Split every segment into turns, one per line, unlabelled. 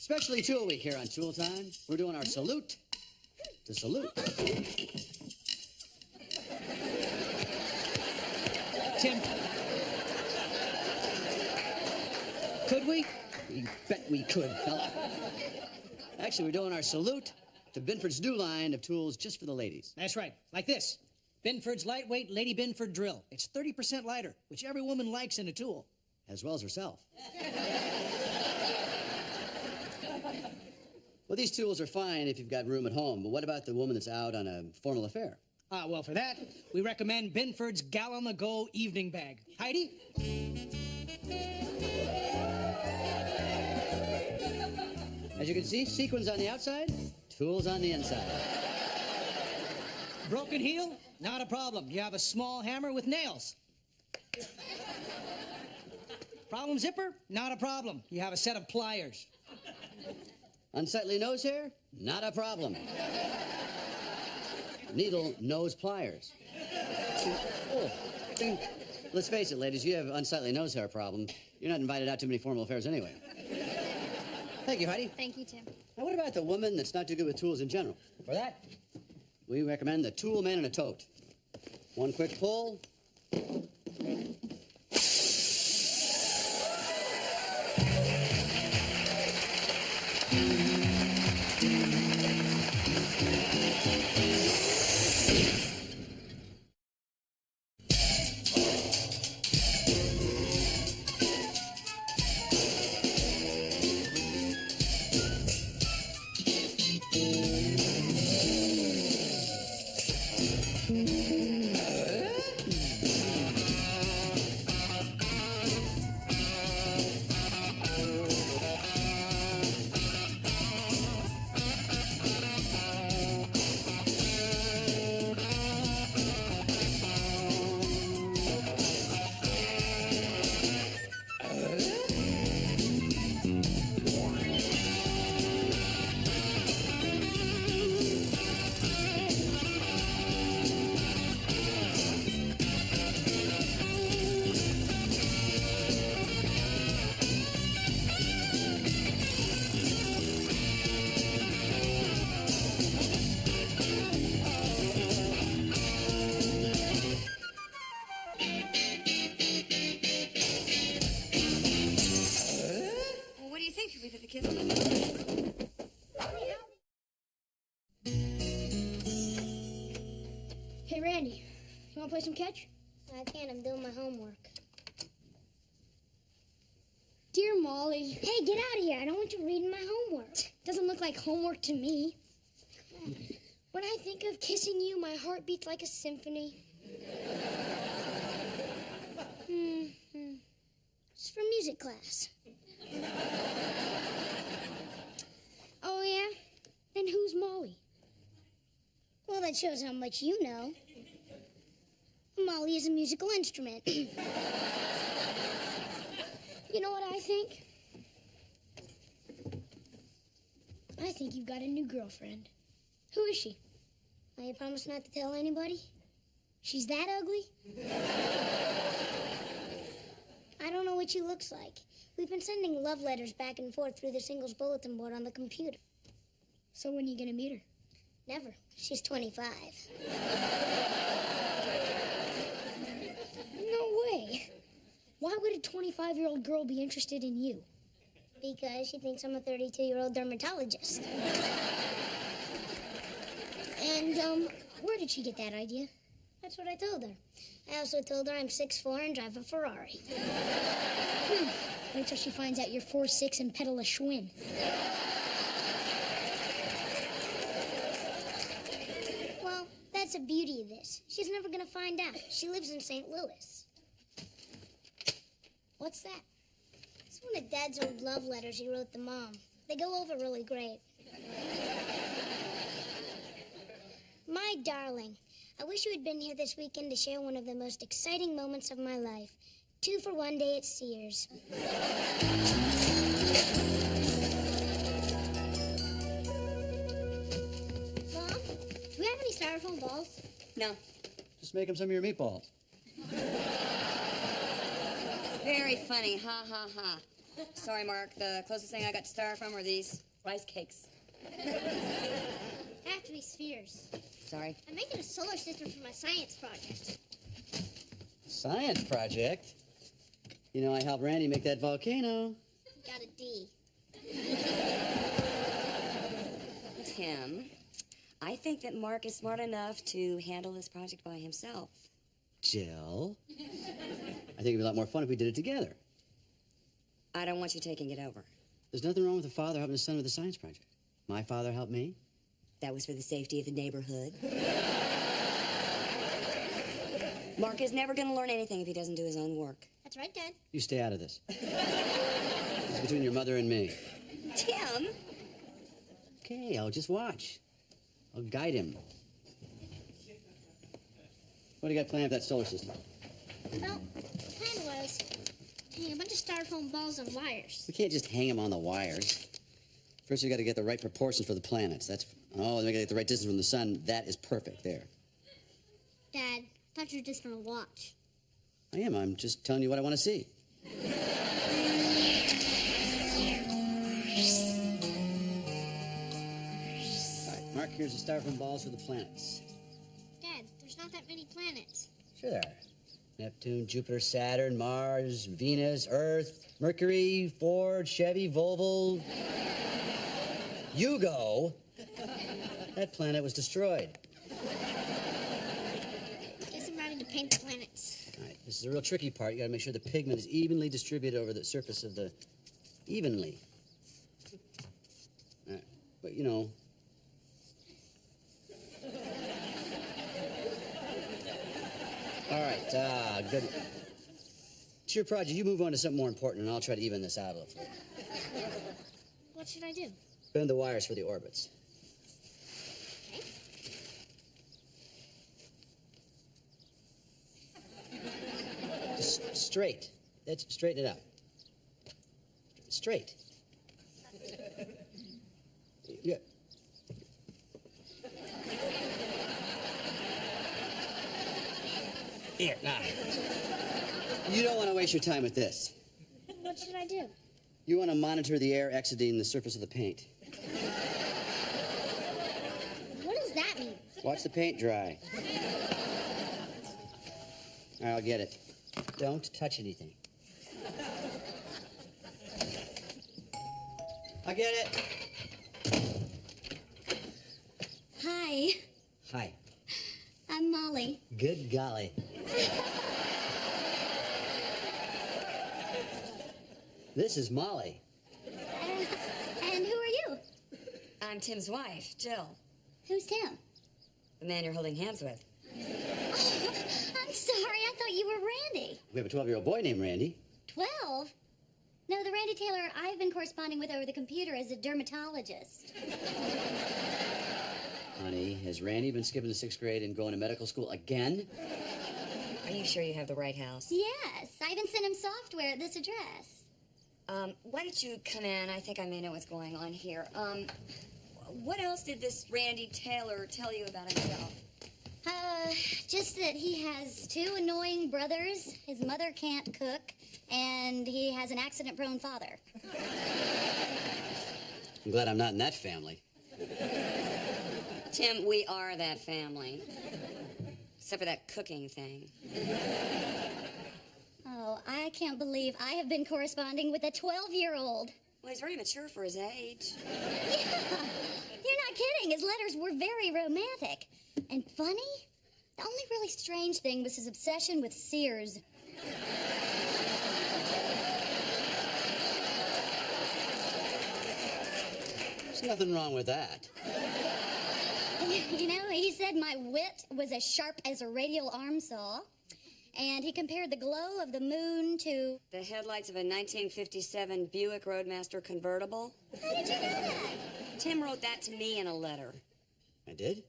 Especially Tool Week here on Tool Time. We're doing our salute to salute.
Tim,
Could we? You bet we could, fella. Actually, we're doing our salute to Binford's new line of tools just for the ladies.
that's right. Like this. Binford's lightweight Lady Binford drill. It's 30% lighter, which every woman likes in a tool.
As well as herself. Well, these tools are fine if you've got room at home, but what about the woman that's out on a formal affair?
Well, for that, we recommend Binford's Gal on the Go evening bag. Heidi?
As you can see, sequins on the outside, tools on the inside.
Broken heel? Not a problem. You have a small hammer with nails. Problem zipper? Not a problem. You have a set of pliers.
Unsightly nose hair? Not a problem. Needle nose pliers. Oh, let's face it, ladies, you have unsightly nose hair problem. You're not invited out to many formal affairs anyway. Thank you, Heidi.
Thank you, Tim.
Now, what about the woman that's not too good with tools in general? For that, we recommend the Tool Man in a Tote. One quick pull.
Hey, Randy, you want to play some catch? I can't. I'm doing my homework. Dear Molly. Hey, get out of here. I don't want you reading my homework. Doesn't look like homework to me. When I think of kissing you, my heart beats like a symphony. It's from music class. Oh, yeah? Then who's Molly? Well, that shows how much you know. Molly is a musical instrument. You know what I think? I think you've got a new girlfriend. Who is she? You promise not to tell anybody? She's that ugly? I don't know what she looks like. We've been sending love letters back and forth through the singles bulletin board on the computer. So when are you gonna meet her? Never. She's 25. No way. Why would a 25-year-old girl be interested in you? Because she thinks I'm a 32-year-old dermatologist. And, where did she get that idea? That's what I told her. I also told her I'm 6'4" and drive a Ferrari. Wait till she finds out you're 4'6" and pedal a Schwinn. Well, that's the beauty of this. She's never gonna find out. She lives in St. Louis. What's that? It's one of Dad's old love letters he wrote to Mom. They go over really great. My darling, I wish you had been here this weekend to share one of the most exciting moments of my life. 2 for 1 day at Sears. Mom, do we have any styrofoam balls?
No.
Just make them some of your meatballs.
Very funny. Ha, ha, ha. Sorry, Mark. The closest thing I got to styrofoam were these rice cakes.
They have to be spheres.
Sorry.
I'm making a solar system for my science project.
Science project? You know, I helped Randy make that volcano.
Got a D.
Tim, I think that Mark is smart enough to handle this project by himself.
Jill, I think it'd be a lot more fun if we did it together.
I don't want you taking it over.
There's nothing wrong with a father helping his son with a science project. My father helped me.
That was for the safety of the neighborhood. Mark is never going to learn anything if he doesn't do his own work.
That's right, Dad.
You stay out of this. It's between your mother and me.
Tim!
Okay, I'll just watch. I'll guide him. What do you got planned for that solar system?
Well, the plan was to hang a bunch of styrofoam balls on wires.
We can't just hang them on the wires. First, we got to get the right proportions for the planets. Oh, then we got to get the right distance from the sun. That is perfect there.
Dad, I thought you were just gonna watch.
I am. I'm just telling you what I want to see. All right, Mark, here's the styrofoam balls for the planets.
Dad, there's not that many planets.
Sure there are. Neptune, Jupiter, Saturn, Mars, Venus, Earth, Mercury, Ford, Chevy, Volvo. Hugo. That planet was destroyed.
Guess I'm ready to paint the planets.
All right, this is the real tricky part. You got to make sure the pigment is evenly distributed over the surface of the... Evenly. All right, but, you know... All right, good. It's your project. You move on to something more important, and I'll try to even this out a little for you.
What should I do?
Bend the wires for the orbits.
Okay.
Just straight. Straighten it out. Straight. Yeah. Here, now. You don't want to waste your time with this.
What should I do?
You want to monitor the air exiting the surface of the paint.
What does that mean?
Watch the paint dry. All right, I'll get it. Don't touch anything. I get it.
Hi,
Hi.
I'm Molly.
Good golly. This is Molly.
And who are you?
I'm Tim's wife, Jill.
Who's Tim?
The man you're holding hands with.
Oh, I'm sorry, I thought you were Randy.
We have a 12-year-old boy named Randy.
12? No, the Randy Taylor I've been corresponding with over the computer is a dermatologist.
Honey, has Randy been skipping the 6th grade and going to medical school again?
Are you sure you have the right house?
Yes, I even sent him software at this address.
Why don't you come in? I think I may know what's going on here. What else did this Randy Taylor tell you about himself?
Just that he has 2 annoying brothers, his mother can't cook, and he has an accident-prone father.
I'm glad I'm not in that family.
Tim, we are that family. Except for that cooking thing.
Oh, I can't believe I have been corresponding with a 12-year-old.
Well, he's very mature for his age.
Yeah, you're not kidding. His letters were very romantic. And funny? The only really strange thing was his obsession with Sears.
There's nothing wrong with that.
You know, he said my wit was as sharp as a radial arm saw. And he compared the glow of the moon to...
The headlights of a 1957 Buick Roadmaster convertible.
How did you know that?
Tim wrote that to me in a letter.
I did?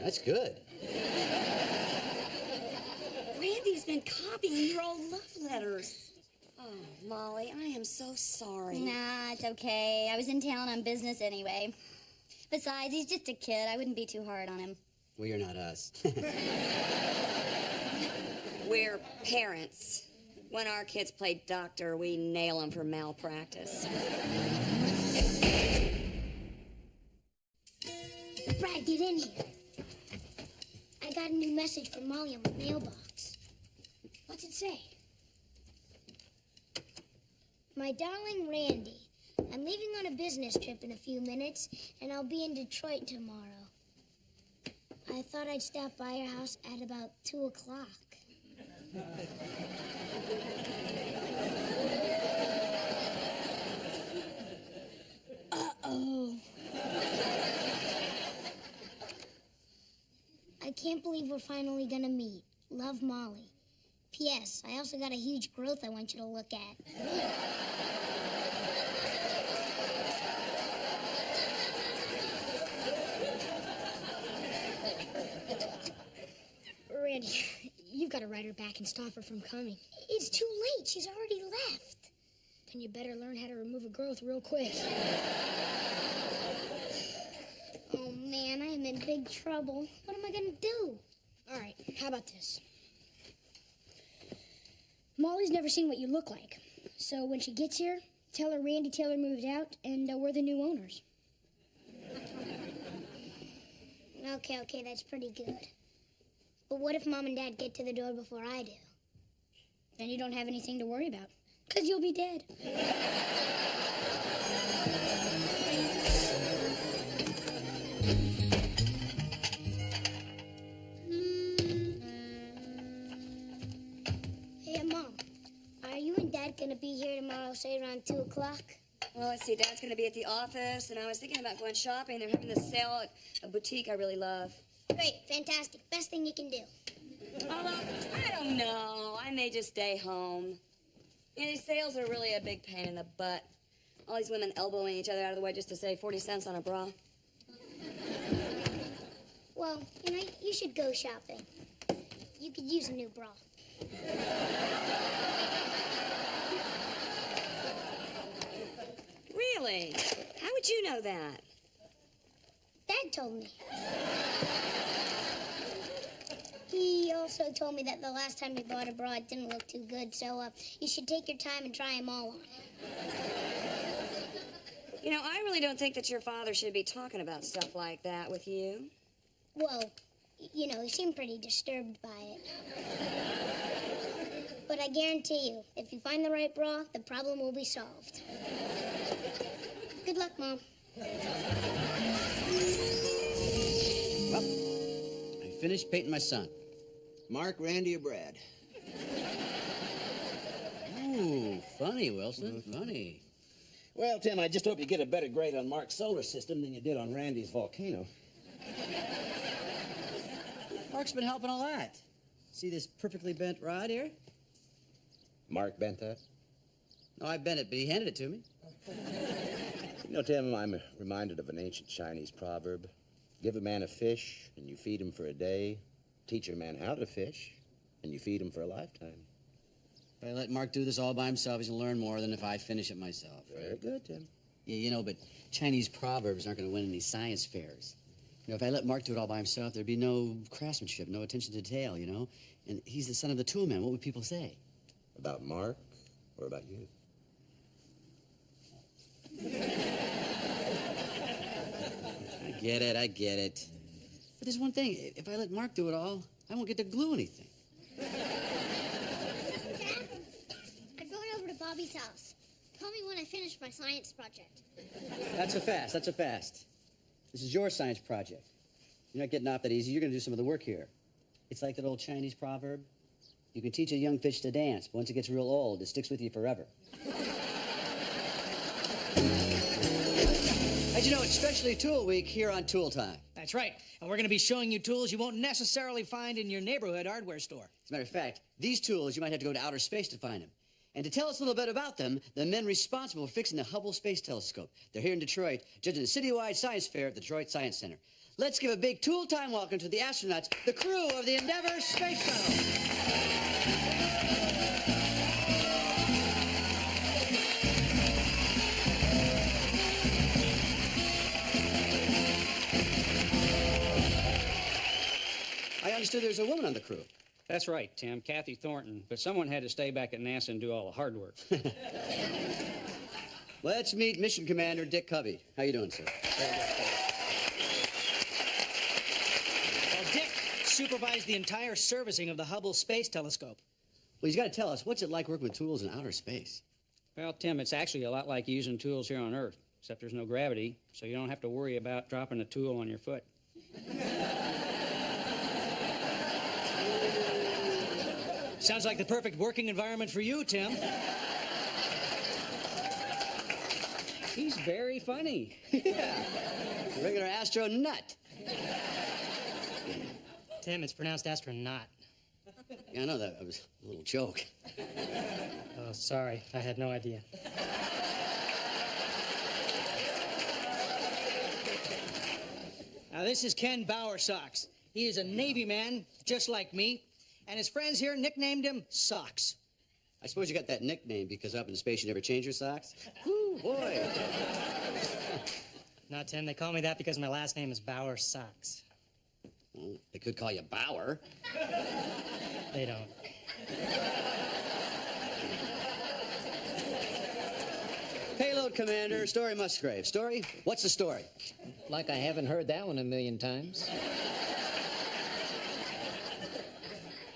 That's good.
Randy's been copying your old love letters. Oh, Molly, I am so sorry.
Nah, it's okay. I was in town on business anyway. Besides, he's just a kid. I wouldn't be too hard on him.
Well, you're not us.
We're parents. When our kids play doctor, we nail them for malpractice.
Brad, get in here. I got a new message from Molly on my mailbox. What's it say? My darling Randy, I'm leaving on a business trip in a few minutes, and I'll be in Detroit tomorrow. I thought I'd stop by your house at about 2 o'clock. Uh-oh. I can't believe we're finally gonna meet. Love, Molly. P.S. I also got a huge growth I want you to look at. Randy, you've got to write her back and stop her from coming. It's too late. She's already left. Then you better learn how to remove a growth real quick. Oh, man, I am in big trouble. What am I going to do? All right, how about this? Molly's never seen what you look like. So when she gets here, tell her Randy Taylor moved out and we're the new owners. Okay, that's pretty good. But what if Mom and Dad get to the door before I do? Then you don't have anything to worry about, because you'll be dead. Hey, Mom, are you and Dad going to be here tomorrow, say around 2 o'clock?
Well, let's see, Dad's going to be at the office, and I was thinking about going shopping. They're having this sale at a boutique I really love.
Great, fantastic. Best thing you can do.
Although, I don't know. I may just stay home. You know, these sales are really a big pain in the butt. All these women elbowing each other out of the way just to save 40 cents on a bra.
Well, you should go shopping. You could use a new bra.
Really? How would you know that?
Dad told me. He also told me that the last time he bought a bra, it didn't look too good, so you should take your time and try them all on.
You know, I really don't think that your father should be talking about stuff like that with you.
Well, he seemed pretty disturbed by it. But I guarantee you, if you find the right bra, the problem will be solved. Good luck, Mom.
Well, I finished painting my son.
Mark, Randy, or Brad?
Ooh, funny, Wilson, funny.
Well, Tim, I just hope you get a better grade on Mark's solar system than you did on Randy's volcano.
Mark's been helping a lot. See this perfectly bent rod here?
Mark bent that?
No, I bent it, but he handed it to me.
You know, Tim, I'm reminded of an ancient Chinese proverb. Give a man a fish, and you feed him for a day. Teach a man how to fish, and you feed him for a lifetime.
If I let Mark do this all by himself, he's going to learn more than if I finish it myself.
Very good, Tim.
Yeah, but Chinese proverbs aren't going to win any science fairs. If I let Mark do it all by himself, there'd be no craftsmanship, no attention to detail, And he's the son of the tool man. What would people say?
About Mark or about you?
I get it. But there's one thing. If I let Mark do it all, I won't get to glue anything.
Dad, I'm going over to Bobby's house. Tell me when I finish my science project.
Not so fast. This is your science project. You're not getting off that easy. You're going to do some of the work here. It's like that old Chinese proverb. You can teach a young fish to dance, but once it gets real old, it sticks with you forever. As you know, it's Specialty Tool Week here on Tool Time.
That's right. And we're going to be showing you tools you won't necessarily find in your neighborhood hardware store.
As a matter of fact, these tools, you might have to go to outer space to find them. And to tell us a little bit about them, the men responsible for fixing the Hubble Space Telescope. They're here in Detroit, judging the citywide science fair at the Detroit Science Center. Let's give a big Tool Time welcome to the astronauts, the crew of the Endeavour Space Shuttle. I understood there's a woman on the crew.
That's right, Tim, Kathy Thornton. But someone had to stay back at NASA and do all the hard work.
Let's meet Mission Commander Dick Covey. How you doing, sir?
Well, Dick supervised the entire servicing of the Hubble Space Telescope.
Well, he's got to tell us, what's it like working with tools in outer space?
Well, Tim, it's actually a lot like using tools here on Earth, except there's no gravity, so you don't have to worry about dropping a tool on your foot.
Sounds like the perfect working environment for you, Tim.
He's very funny.
Yeah, a regular astronaut.
Tim, it's pronounced astronaut.
Yeah, I know that was a little joke.
Oh, sorry. I had no idea.
Now, this is Ken Bowersocks. He is a Navy man, just like me, and his friends here nicknamed him Socks.
I suppose you got that nickname because up in space you never change your socks? Woo, boy.
No, Tim, they call me that because my last name is Bowersocks.
Well, they could call you Bauer.
They don't.
Payload Commander, Story Musgrave. Story, what's the story?
Like I haven't heard that one a million times.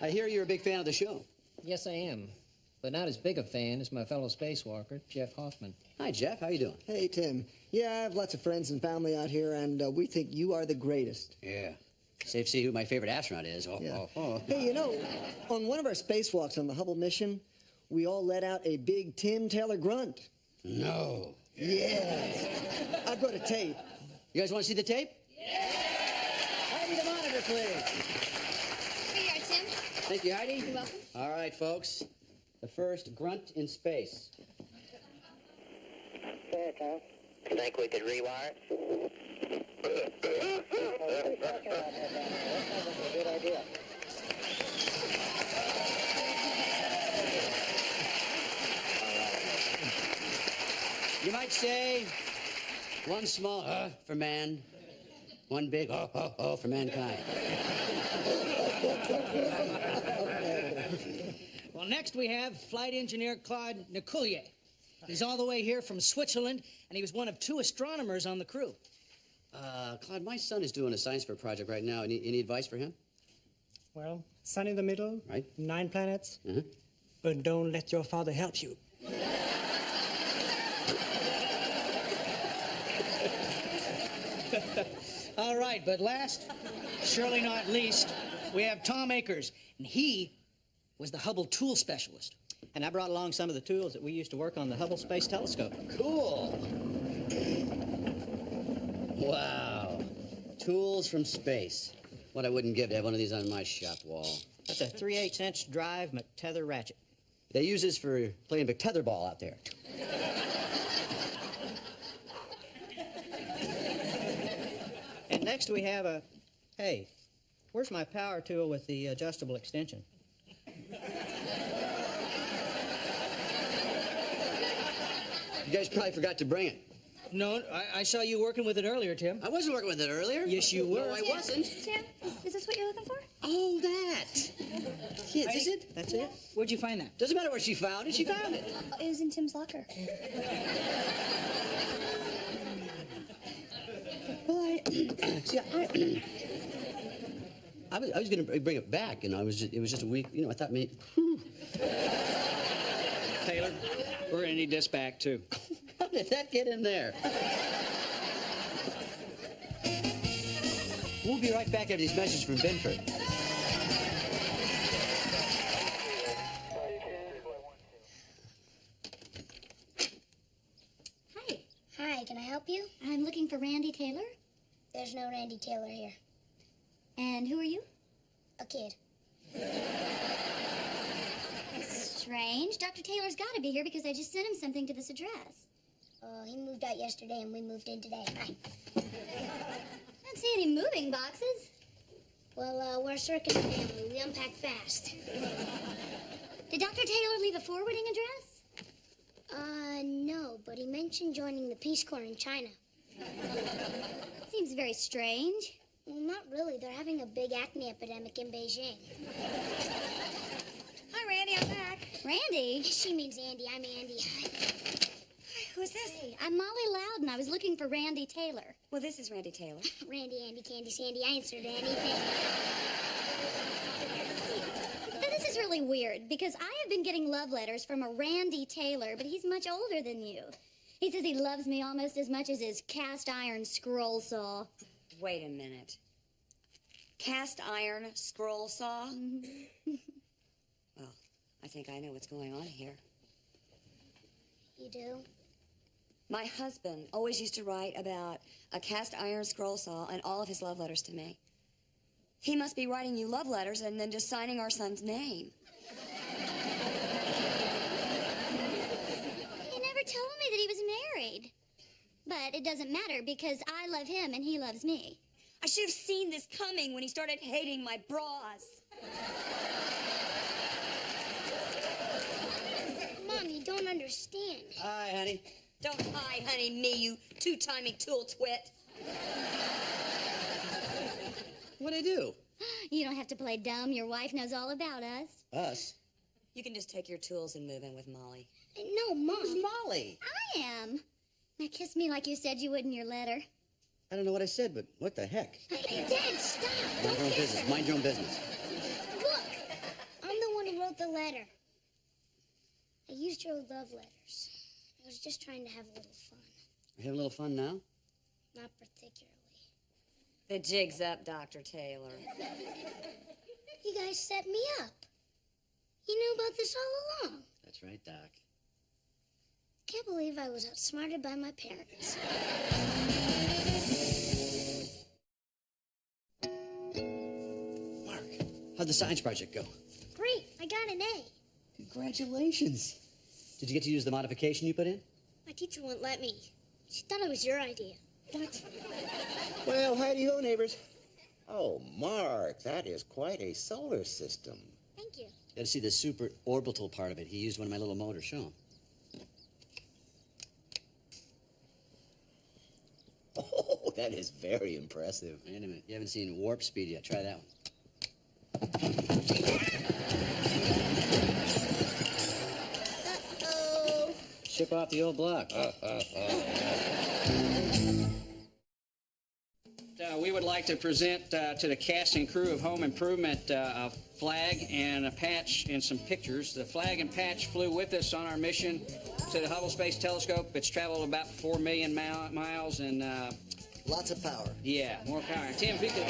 I hear you're a big fan of the show.
Yes, I am. But not as big a fan as my fellow spacewalker, Jeff Hoffman.
Hi, Jeff. How you doing?
Hey, Tim. Yeah, I have lots of friends and family out here, and we think you are the greatest.
Yeah. Safe to see who my favorite astronaut is.
Yeah. Hey, you know, on one of our spacewalks on the Hubble mission, we all let out a big Tim Taylor grunt.
No.
Yes. I brought a tape.
You guys want to see the tape? Yeah! Heidi, the monitor, please.
Here you are, Tim.
Thank you, Heidi.
You're welcome.
All right, folks. The first grunt in space.
You think we could rewire it? Good idea.
You might say, one small for man, one big for mankind.
Well, next we have Flight Engineer Claude Nicollier. He's all the way here from Switzerland, and he was one of 2 astronomers on the crew.
Claude, my son is doing a science fair project right now. Any advice for him?
Well, sun in the middle,
Right.
9 planets,
Uh-huh.
but don't let your father help you.
All right, but last, surely not least, we have Tom Akers, and he was the Hubble tool specialist.
And I brought along some of the tools that we used to work on the Hubble Space Telescope.
Cool. Wow. Tools from space. What I wouldn't give to have one of these on my shop wall.
That's a 3/8-inch drive McTether ratchet.
They use this for playing big tetherball out there.
And next we have a... Hey, where's my power tool with the adjustable extension?
You guys probably forgot to bring it.
No, I saw you working with it earlier, Tim.
I wasn't working with it earlier.
Yes, you were.
No, I wasn't.
Tim, is this what you're looking for?
Oh, that. Yeah, is it?
That's it?
Where'd you find that?
Doesn't matter where she found it. She found it.
It was in Tim's locker.
Well, see, I was going to bring it back, and it was just a week. You know, I thought maybe.
Taylor, we're going to need this back, too.
How did that get in there? We'll be right back after these messages from Binford.
Hi. Hi, can I help you? I'm looking for Randy Taylor. There's no Randy Taylor here. And who are you? A kid. Strange. Dr. Taylor's got to be here because I just sent him something to this address. Oh, he moved out yesterday and we moved in today. Hi. I don't see any moving boxes. Well, we're a circus family. We unpack fast. Did Dr. Taylor leave a forwarding address? No, but he mentioned joining the Peace Corps in China. Seems very strange. Well, not really. They're having a big acne epidemic in Beijing.
Hi, Randy. I'm back.
Randy? She means Andy. I'm Andy.
Who's this?
Hey, I'm Molly Loudon. I was looking for Randy Taylor.
Well, this is Randy Taylor.
Randy, Andy, Candy, Sandy. I answered anything. Now, this is really weird because I have been getting love letters from a Randy Taylor, but he's much older than you. He says he loves me almost as much as his cast iron scroll saw.
Wait a minute. Cast iron scroll saw? Well, I think I know what's going on here.
You do?
My husband always used to write about a cast iron scroll saw in all of his love letters to me. He must be writing you love letters and then just signing our son's name.
He never told me that he was married. But it doesn't matter because I love him and he loves me.
I should have seen this coming when he started hating my bras.
Mom, you don't understand.
Hi, honey.
Don't hi, honey, me, you two-timing tool twit.
What'd I do?
You don't have to play dumb. Your wife knows all about us.
Us?
You can just take your tools and move in with Molly.
No, Mom.
Who's Molly?
I am. Now kiss me like you said you would in your letter.
I don't know what I said, but what the heck?
Hey, Dad, stop.
Mind
Don't
your own
kiss
business.
him.
Mind your own business.
Look, I'm the one who wrote the letter. I used your love letters. I was just trying to have a little fun.
You having a little fun now?
Not particularly.
The jig's up, Dr. Taylor.
You guys set me up. You knew about this all along.
That's right, Doc.
Can't believe I was outsmarted by my parents.
Mark, how'd the science project go?
Great, I got an A.
Congratulations. Did you get to use the modification you put in?
My teacher wouldn't let me. She thought it was your idea.
What?
Well, howdy-ho, neighbors. Oh, Mark, that is quite a solar system.
Thank you.
You gotta see the super orbital part of it. He used one of my little motors. Show him.
Oh, that is very impressive.
Wait a minute. You haven't seen warp speed yet. Try that one.
Uh-oh.
Ship off the old block. We would like to present to the cast and crew of Home Improvement a flag and a patch and some pictures. The flag and patch flew with us on our mission to the Hubble Space Telescope. It's traveled about 4 million miles and...
Lots of power.
Yeah, more power. Tim, if you could...